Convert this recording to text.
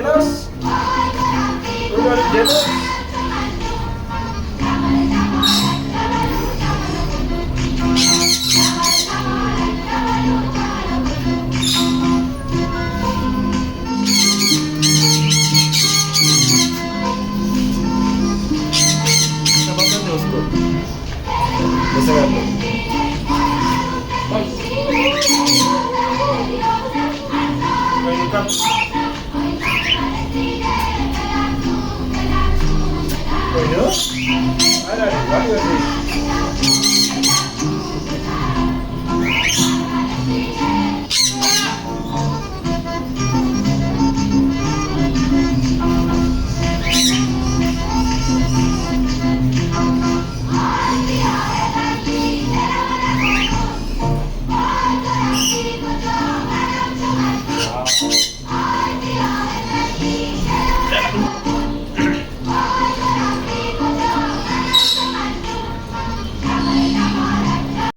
jealous? Are you jealous? Makan deh उसको. Bisa kan? Come. Oh, you? I don't know. What do you think?